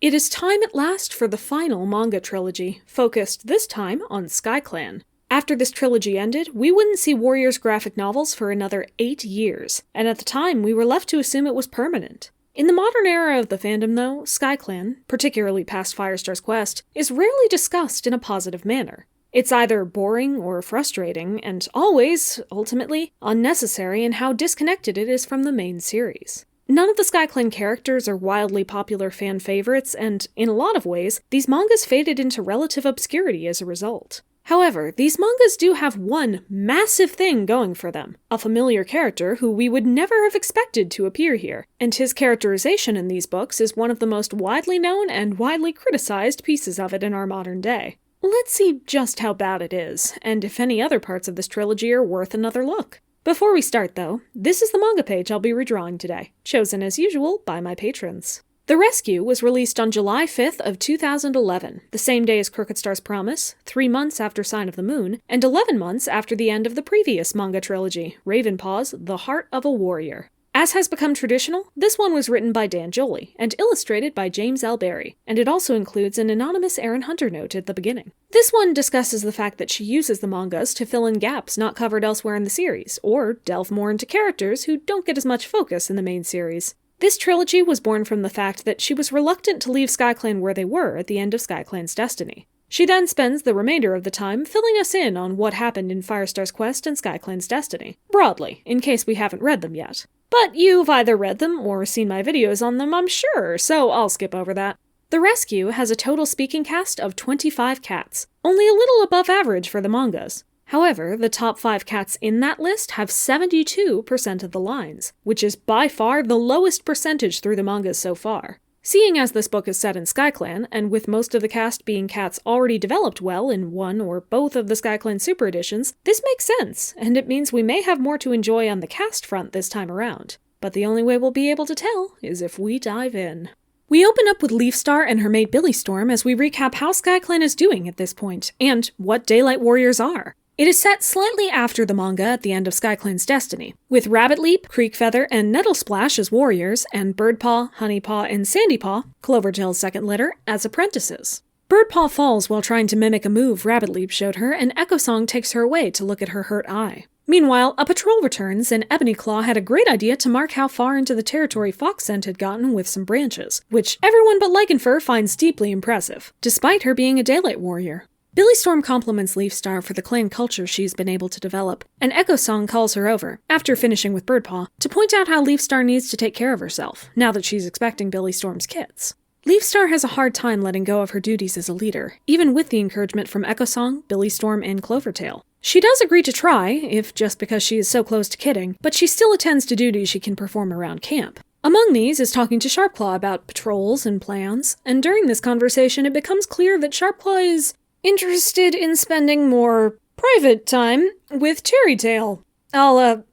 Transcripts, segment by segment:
It is time at last for the final manga trilogy, focused this time on Skyclan. After this trilogy ended, we wouldn't see Warriors graphic novels for another 8 years, and at the time we were left to assume it was permanent. In the modern era of the fandom though, Skyclan, particularly past Firestar's Quest, is rarely discussed in a positive manner. It's either boring or frustrating, and always, ultimately, unnecessary in how disconnected it is from the main series. None of the Skyclan characters are wildly popular fan favorites, and in a lot of ways, these mangas faded into relative obscurity as a result. However, these mangas do have one massive thing going for them, a familiar character who we would never have expected to appear here, and his characterization in these books is one of the most widely known and widely criticized pieces of it in our modern day. Let's see just how bad it is, and if any other parts of this trilogy are worth another look. Before we start though, this is the manga page I'll be redrawing today, chosen as usual by my patrons. The Rescue was released on July 5th of 2011, the same day as Crooked Star's Promise, 3 months after Sign of the Moon, and 11 months after the end of the previous manga trilogy, Ravenpaw's The Heart of a Warrior. As has become traditional, this one was written by Dan Jolley and illustrated by James L. Barry, and it also includes an anonymous Aaron Hunter note at the beginning. This one discusses the fact that she uses the mangas to fill in gaps not covered elsewhere in the series, or delve more into characters who don't get as much focus in the main series. This trilogy was born from the fact that she was reluctant to leave Skyclan where they were at the end of Skyclan's destiny. She then spends the remainder of the time filling us in on what happened in Firestar's Quest and Skyclan's destiny, broadly, in case we haven't read them yet. But you've either read them or seen my videos on them, I'm sure, so I'll skip over that. The Rescue has a total speaking cast of 25 cats, only a little above average for the mangas. However, the top 5 cats in that list have 72% of the lines, which is by far the lowest percentage through the mangas so far. Seeing as this book is set in Skyclan, and with most of the cast being cats already developed well in one or both of the Skyclan Super Editions, this makes sense, and it means we may have more to enjoy on the cast front this time around. But the only way we'll be able to tell is if we dive in. We open up with Leafstar and her mate Billy Storm as we recap how Skyclan is doing at this point, and what Daylight Warriors are. It is set slightly after the manga at the end of Skyclan's destiny, with Rabbitleap, Creekfeather, and Nettlesplash as warriors, and Birdpaw, Honeypaw, and Sandypaw, Clovertail's second litter, as apprentices. Birdpaw falls while trying to mimic a move Rabbitleap showed her, and Echosong takes her away to look at her hurt eye. Meanwhile, a patrol returns, and Ebonyclaw had a great idea to mark how far into the territory Foxscent had gotten with some branches, which everyone but Lycanfur finds deeply impressive, despite her being a Daylight Warrior. Billy Storm compliments Leafstar for the clan culture she's been able to develop, and Echosong calls her over, after finishing with Birdpaw, to point out how Leafstar needs to take care of herself, now that she's expecting Billy Storm's kits. Leafstar has a hard time letting go of her duties as a leader, even with the encouragement from Echosong, Billy Storm, and Clovertail. She does agree to try, if just because she is so close to kidding, but she still attends to duties she can perform around camp. Among these is talking to Sharpclaw about patrols and plans, and during this conversation it becomes clear that Sharpclaw is interested in spending more private time with Cherrytail. I'll,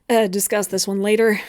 discuss this one later.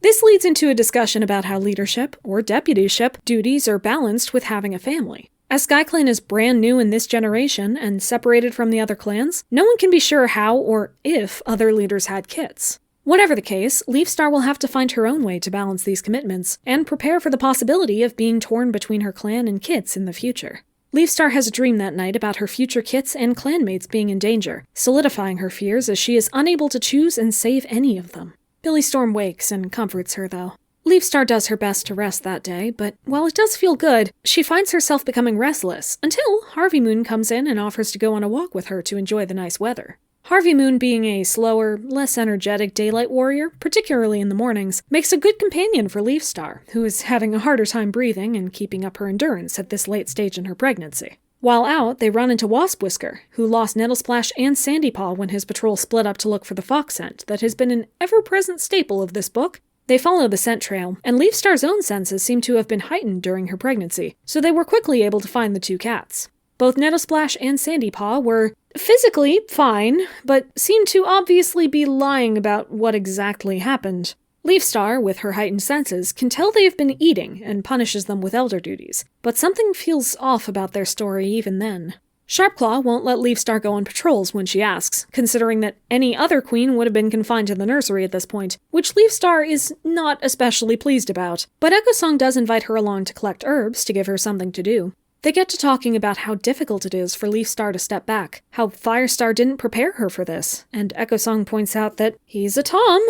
This leads into a discussion about how leadership, or deputyship, duties are balanced with having a family. As Skyclan is brand new in this generation and separated from the other clans, no one can be sure how or if other leaders had kits. Whatever the case, Leafstar will have to find her own way to balance these commitments, and prepare for the possibility of being torn between her clan and kits in the future. Leafstar has a dream that night about her future kits and clanmates being in danger, solidifying her fears as she is unable to choose and save any of them. Billy Storm wakes and comforts her, though. Leafstar does her best to rest that day, but while it does feel good, she finds herself becoming restless, until Harvey Moon comes in and offers to go on a walk with her to enjoy the nice weather. Harvey Moon, being a slower, less energetic Daylight Warrior, particularly in the mornings, makes a good companion for Leafstar, who is having a harder time breathing and keeping up her endurance at this late stage in her pregnancy. While out, they run into Wasp Whisker, who lost Nettlesplash and Sandypaw when his patrol split up to look for the fox scent that has been an ever-present staple of this book. They follow the scent trail, and Leafstar's own senses seem to have been heightened during her pregnancy, so they were quickly able to find the 2 cats. Both Nettlesplash and Sandypaw were physically fine, but seemed to obviously be lying about what exactly happened. Leafstar, with her heightened senses, can tell they have been eating and punishes them with elder duties, but something feels off about their story even then. Sharpclaw won't let Leafstar go on patrols when she asks, considering that any other queen would have been confined to the nursery at this point, which Leafstar is not especially pleased about. But Echo Song does invite her along to collect herbs to give her something to do. They get to talking about how difficult it is for Leafstar to step back, how Firestar didn't prepare her for this, and Echo Song points out that he's a Tom.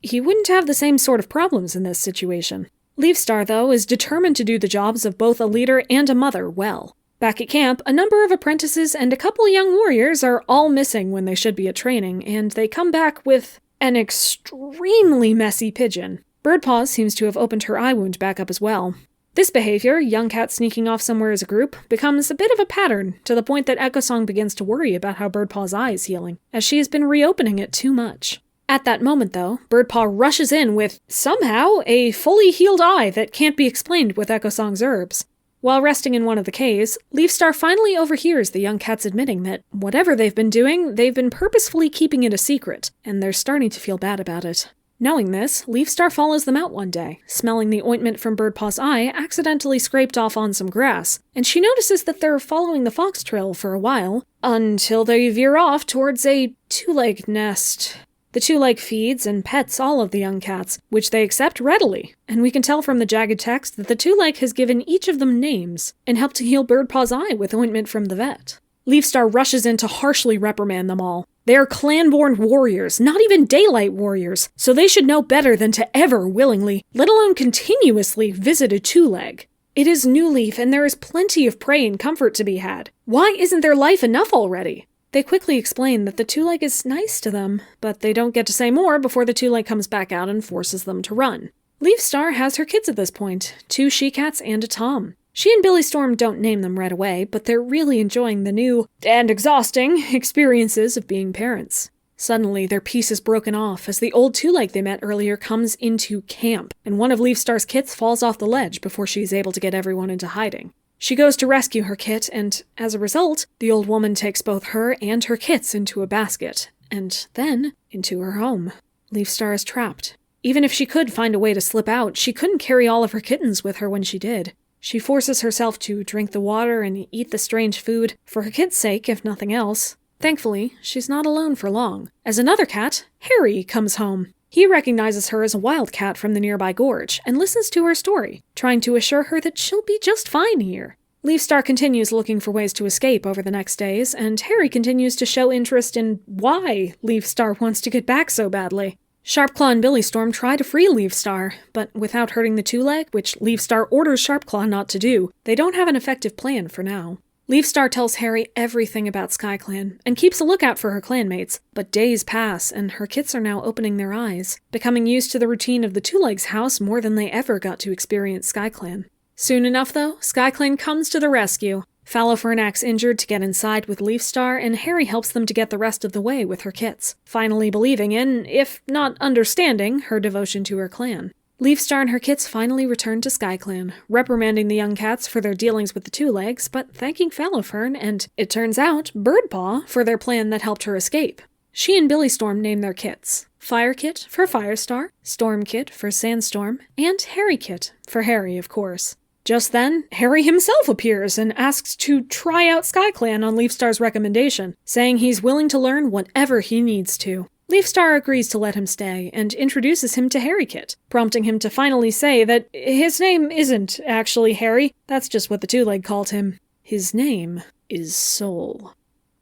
He wouldn't have the same sort of problems in this situation. Leafstar, though, is determined to do the jobs of both a leader and a mother well. Back at camp, a number of apprentices and a couple young warriors are all missing when they should be at training, and they come back with an extremely messy pigeon. Birdpaw seems to have opened her eye wound back up as well. This behavior, young cats sneaking off somewhere as a group, becomes a bit of a pattern, to the point that Echo Song begins to worry about how Birdpaw's eye is healing, as she has been reopening it too much. At that moment, though, Birdpaw rushes in with, somehow, a fully healed eye that can't be explained with Echo Song's herbs. While resting in one of the caves, Leafstar finally overhears the young cats admitting that whatever they've been doing, they've been purposefully keeping it a secret, and they're starting to feel bad about it. Knowing this, Leafstar follows them out one day, smelling the ointment from Birdpaw's eye accidentally scraped off on some grass, and she notices that they're following the fox trail for a while, until they veer off towards a twoleg nest. The twoleg feeds and pets all of the young cats, which they accept readily, and we can tell from the jagged text that the twoleg has given each of them names, and helped to heal Birdpaw's eye with ointment from the vet. Leafstar rushes in to harshly reprimand them all. They are clan-born warriors, not even daylight warriors, so they should know better than to ever willingly, let alone continuously, visit a twoleg. It is New Leaf, and there is plenty of prey and comfort to be had. Why isn't their life enough already? They quickly explain that the twoleg is nice to them, but they don't get to say more before the twoleg comes back out and forces them to run. Leafstar has her kids at this point, 2 she-cats and a Tom. She and Billy Storm don't name them right away, but they're really enjoying the new, and exhausting, experiences of being parents. Suddenly, their peace is broken off as the old twoleg they met earlier comes into camp, and one of Leafstar's kits falls off the ledge before she's able to get everyone into hiding. She goes to rescue her kit, and as a result, the old woman takes both her and her kits into a basket, and then into her home. Leafstar is trapped. Even if she could find a way to slip out, she couldn't carry all of her kittens with her when she did. She forces herself to drink the water and eat the strange food, for her kit's sake, if nothing else. Thankfully, she's not alone for long, as another cat, Harry, comes home. He recognizes her as a wildcat from the nearby gorge, and listens to her story, trying to assure her that she'll be just fine here. Leafstar continues looking for ways to escape over the next days, and Harry continues to show interest in why Leafstar wants to get back so badly. Sharpclaw and Billy Storm try to free Leafstar, but without hurting the twoleg, which Leafstar orders Sharpclaw not to do, they don't have an effective plan for now. Leafstar tells Harry everything about Skyclan, and keeps a lookout for her clanmates, but days pass, and her kits are now opening their eyes, becoming used to the routine of the Twolegs' house more than they ever got to experience Skyclan. Soon enough, though, Skyclan comes to the rescue. Fallowfern acts injured to get inside with Leafstar, and Harry helps them to get the rest of the way with her kits, finally believing in, if not understanding, her devotion to her clan. Leafstar and her kits finally return to Skyclan, reprimanding the young cats for their dealings with the Twolegs, but thanking Fallowfern and, it turns out, Birdpaw for their plan that helped her escape. She and Billy Storm name their kits Firekit for Firestar, Stormkit for Sandstorm, and Harrykit for Harry, of course. Just then, Harry himself appears and asks to try out Skyclan on Leafstar's recommendation, saying he's willing to learn whatever he needs to. Leafstar agrees to let him stay and introduces him to Harrykit, prompting him to finally say that his name isn't actually Harry, that's just what the Twoleg called him. His name is Soul.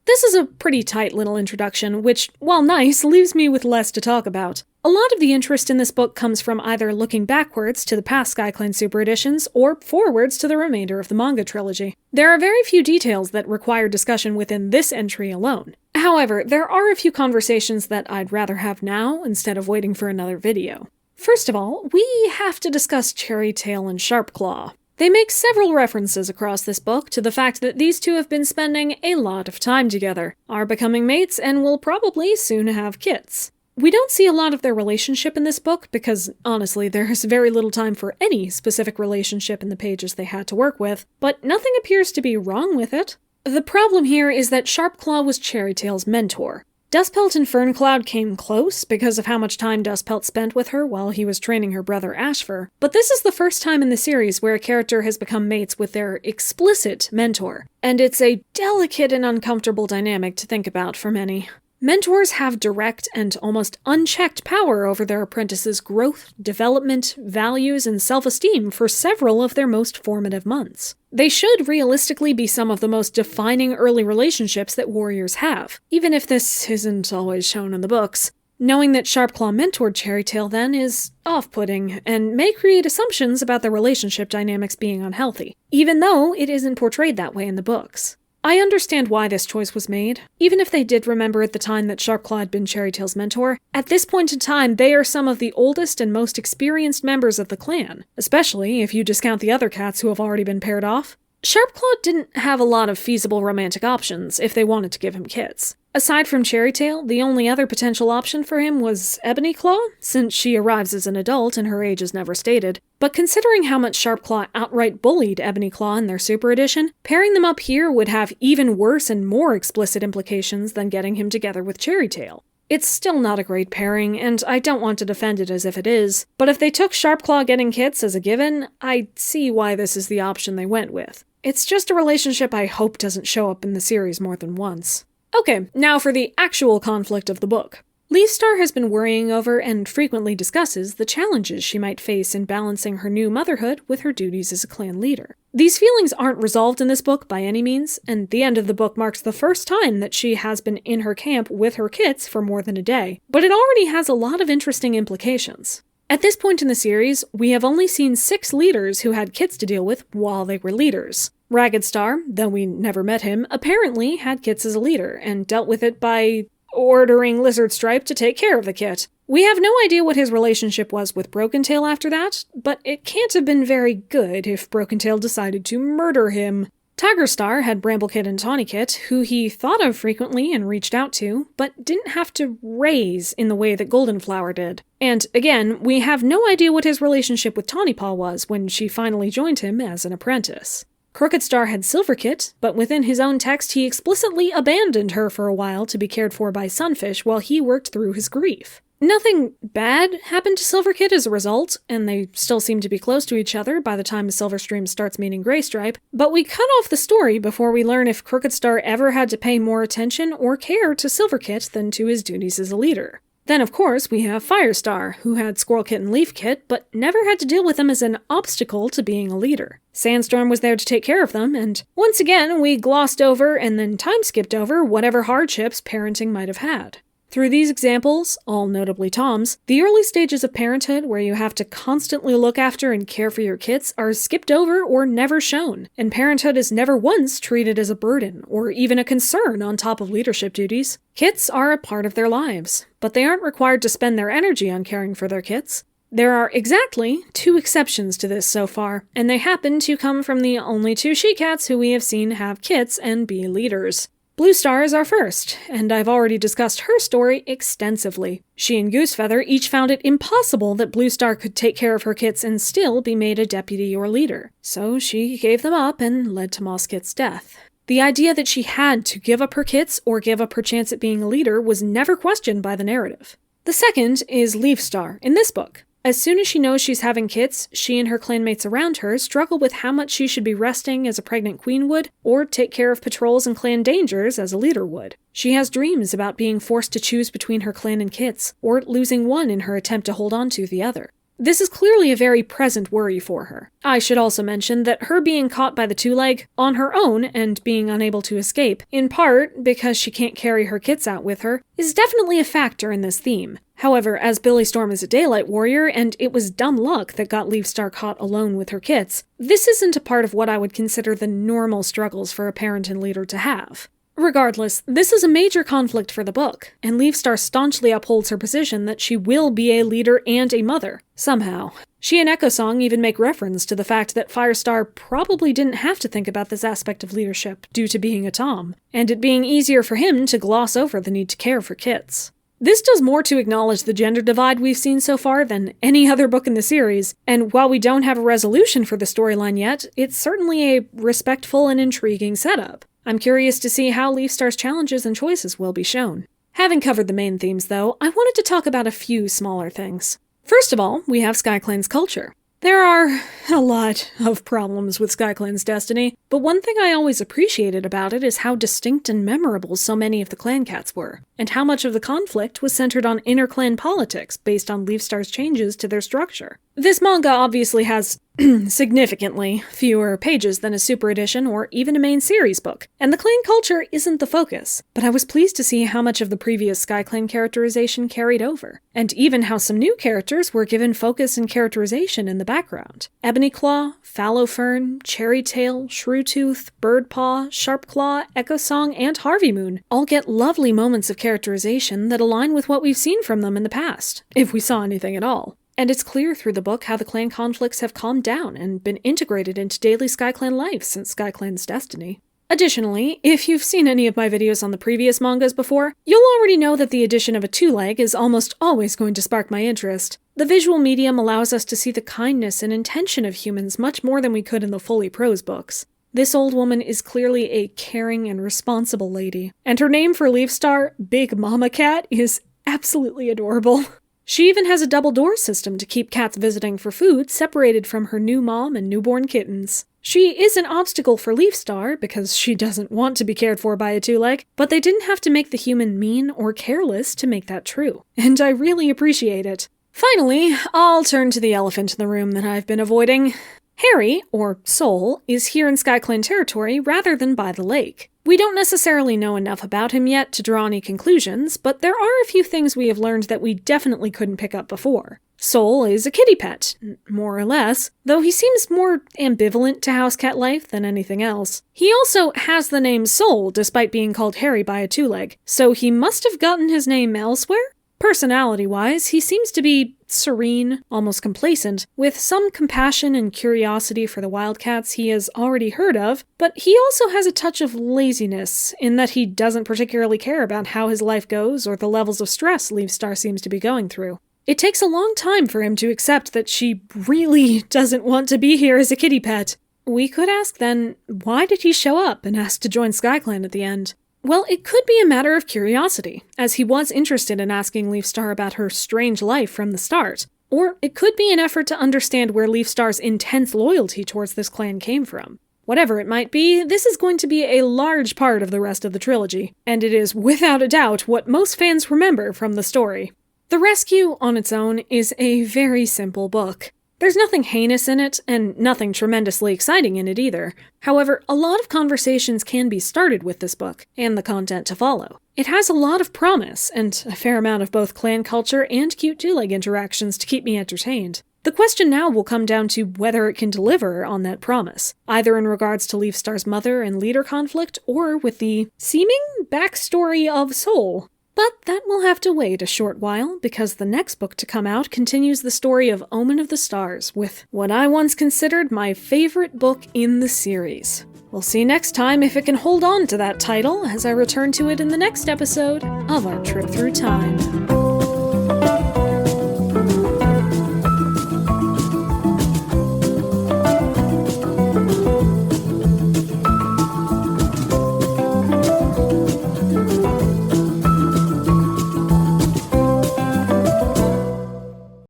This is a pretty tight little introduction, which, while nice, leaves me with less to talk about. A lot of the interest in this book comes from either looking backwards to the past Skyclan Super Editions, or forwards to the remainder of the manga trilogy. There are very few details that require discussion within this entry alone. However, there are a few conversations that I'd rather have now instead of waiting for another video. First of all, we have to discuss Cherrytail and Sharpclaw. They make several references across this book to the fact that these two have been spending a lot of time together, are becoming mates, and will probably soon have kits. We don't see a lot of their relationship in this book because, honestly, there's very little time for any specific relationship in the pages they had to work with, but nothing appears to be wrong with it. The problem here is that Sharpclaw was Cherrytail's mentor. Dustpelt and Ferncloud came close because of how much time Dustpelt spent with her while he was training her brother Ashfur, but this is the first time in the series where a character has become mates with their explicit mentor, and it's a delicate and uncomfortable dynamic to think about for many. Mentors have direct and almost unchecked power over their apprentices' growth, development, values, and self-esteem for several of their most formative months. They should realistically be some of the most defining early relationships that warriors have, even if this isn't always shown in the books. Knowing that Sharpclaw mentored Cherrytail then is off-putting, and may create assumptions about their relationship dynamics being unhealthy, even though it isn't portrayed that way in the books. I understand why this choice was made. Even if they did remember at the time that Sharpclaw had been Cherrytail's mentor, at this point in time they are some of the oldest and most experienced members of the clan, especially if you discount the other cats who have already been paired off. Sharpclaw didn't have a lot of feasible romantic options if they wanted to give him kits. Aside from Cherrytail, the only other potential option for him was Ebonyclaw, since she arrives as an adult and her age is never stated. But considering how much Sharpclaw outright bullied Ebonyclaw in their Super Edition, pairing them up here would have even worse and more explicit implications than getting him together with Cherrytail. It's still not a great pairing, and I don't want to defend it as if it is, but if they took Sharpclaw getting kits as a given, I see why this is the option they went with. It's just a relationship I hope doesn't show up in the series more than once. Okay, now for the actual conflict of the book. Leafstar has been worrying over and frequently discusses the challenges she might face in balancing her new motherhood with her duties as a clan leader. These feelings aren't resolved in this book by any means, and the end of the book marks the first time that she has been in her camp with her kits for more than a day, but it already has a lot of interesting implications. At this point in the series, we have only seen 6 leaders who had kits to deal with while they were leaders. Ragged Star, though we never met him, apparently had kits as a leader, and dealt with it by ordering Lizard Stripe to take care of the kit. We have no idea what his relationship was with Broken Tail after that, but it can't have been very good if Broken Tail decided to murder him. Tiger Star had Bramblekit and Townykit, who he thought of frequently and reached out to, but didn't have to raise in the way that Goldenflower did. And again, we have no idea what his relationship with Tawnypaw was when she finally joined him as an apprentice. Crooked Star had Silverkit, but within his own text he explicitly abandoned her for a while to be cared for by Sunfish while he worked through his grief. Nothing bad happened to Silverkit as a result, and they still seem to be close to each other by the time Silverstream starts meeting Greystripe, but we cut off the story before we learn if Crooked Star ever had to pay more attention or care to Silverkit than to his duties as a leader. Then, of course, we have Firestar, who had Squirrelkit and Leafkit, but never had to deal with them as an obstacle to being a leader. Sandstorm was there to take care of them, and once again, we glossed over and then time-skipped over whatever hardships parenting might have had. Through these examples, all notably Tom's, the early stages of parenthood where you have to constantly look after and care for your kits are skipped over or never shown, and parenthood is never once treated as a burden or even a concern on top of leadership duties. Kits are a part of their lives, but they aren't required to spend their energy on caring for their kits. There are exactly 2 exceptions to this so far, and they happen to come from the only 2 she-cats who we have seen have kits and be leaders. Bluestar is our first, and I've already discussed her story extensively. She and Goosefeather each found it impossible that Bluestar could take care of her kits and still be made a deputy or leader, so she gave them up and led to Mosskit's death. The idea that she had to give up her kits or give up her chance at being a leader was never questioned by the narrative. The second is Leafstar in this book. As soon as she knows she's having kits, she and her clanmates around her struggle with how much she should be resting as a pregnant queen would, or take care of patrols and clan dangers as a leader would. She has dreams about being forced to choose between her clan and kits, or losing one in her attempt to hold on to the other. This is clearly a very present worry for her. I should also mention that her being caught by the Twoleg on her own and being unable to escape, in part because she can't carry her kits out with her, is definitely a factor in this theme. However, as Billy Storm is a daylight warrior, and it was dumb luck that got Leafstar caught alone with her kits, this isn't a part of what I would consider the normal struggles for a parent and leader to have. Regardless, this is a major conflict for the book, and Leafstar staunchly upholds her position that she will be a leader and a mother, somehow. She and Echo Song even make reference to the fact that Firestar probably didn't have to think about this aspect of leadership due to being a Tom, and it being easier for him to gloss over the need to care for kits. This does more to acknowledge the gender divide we've seen so far than any other book in the series, and while we don't have a resolution for the storyline yet, it's certainly a respectful and intriguing setup. I'm curious to see how Leafstar's challenges and choices will be shown. Having covered the main themes, though, I wanted to talk about a few smaller things. First of all, we have Skyclan's culture. There are a lot of problems with Skyclan's destiny, but one thing I always appreciated about it is how distinct and memorable so many of the clan cats were, and how much of the conflict was centered on inter-clan politics based on Leafstar's changes to their structure. This manga obviously has significantly fewer pages than a super edition or even a main series book, and the clan culture isn't the focus, but I was pleased to see how much of the previous Skyclan characterization carried over, and even how some new characters were given focus and characterization in the background. Ebonyclaw, Fallowfern, Cherrytail, Shrewtooth, Birdpaw, Sharpclaw, Echosong, and Harveymoon all get lovely moments of characterization that align with what we've seen from them in the past, if we saw anything at all. And it's clear through the book how the clan conflicts have calmed down and been integrated into daily Skyclan life since Skyclan's destiny. Additionally, if you've seen any of my videos on the previous mangas before, you'll already know that the addition of a twoleg is almost always going to spark my interest. The visual medium allows us to see the kindness and intention of humans much more than we could in the fully prose books. This old woman is clearly a caring and responsible lady, and her name for Leafstar, Big Mama Cat, is absolutely adorable. She even has a double door system to keep cats visiting for food separated from her new mom and newborn kittens. She is an obstacle for Leafstar because she doesn't want to be cared for by a twoleg, but they didn't have to make the human mean or careless to make that true, and I really appreciate it. Finally, I'll turn to the elephant in the room that I've been avoiding. Harry, or Soul, is here in Skyclan territory rather than by the lake. We don't necessarily know enough about him yet to draw any conclusions, but there are a few things we have learned that we definitely couldn't pick up before. Soul is a kitty pet, more or less, though he seems more ambivalent to house cat life than anything else. He also has the name Soul despite being called Harry by a twoleg, so he must have gotten his name elsewhere? Personality-wise, he seems to be serene, almost complacent, with some compassion and curiosity for the wildcats he has already heard of, but he also has a touch of laziness, in that he doesn't particularly care about how his life goes or the levels of stress Leafstar seems to be going through. It takes a long time for him to accept that she really doesn't want to be here as a kitty pet. We could ask then, why did he show up and ask to join Skyclan at the end? Well, it could be a matter of curiosity, as he was interested in asking Leafstar about her strange life from the start. Or it could be an effort to understand where Leafstar's intense loyalty towards this clan came from. Whatever it might be, this is going to be a large part of the rest of the trilogy, and it is without a doubt what most fans remember from the story. The Rescue, on its own, is a very simple book. There's nothing heinous in it, and nothing tremendously exciting in it either. However, a lot of conversations can be started with this book, and the content to follow. It has a lot of promise, and a fair amount of both clan culture and cute twoleg interactions to keep me entertained. The question now will come down to whether it can deliver on that promise, either in regards to Leafstar's mother and leader conflict, or with the seeming backstory of Soul. But that will have to wait a short while, because the next book to come out continues the story of Omen of the Stars, with what I once considered my favorite book in the series. We'll see next time if it can hold on to that title as I return to it in the next episode of our trip through time.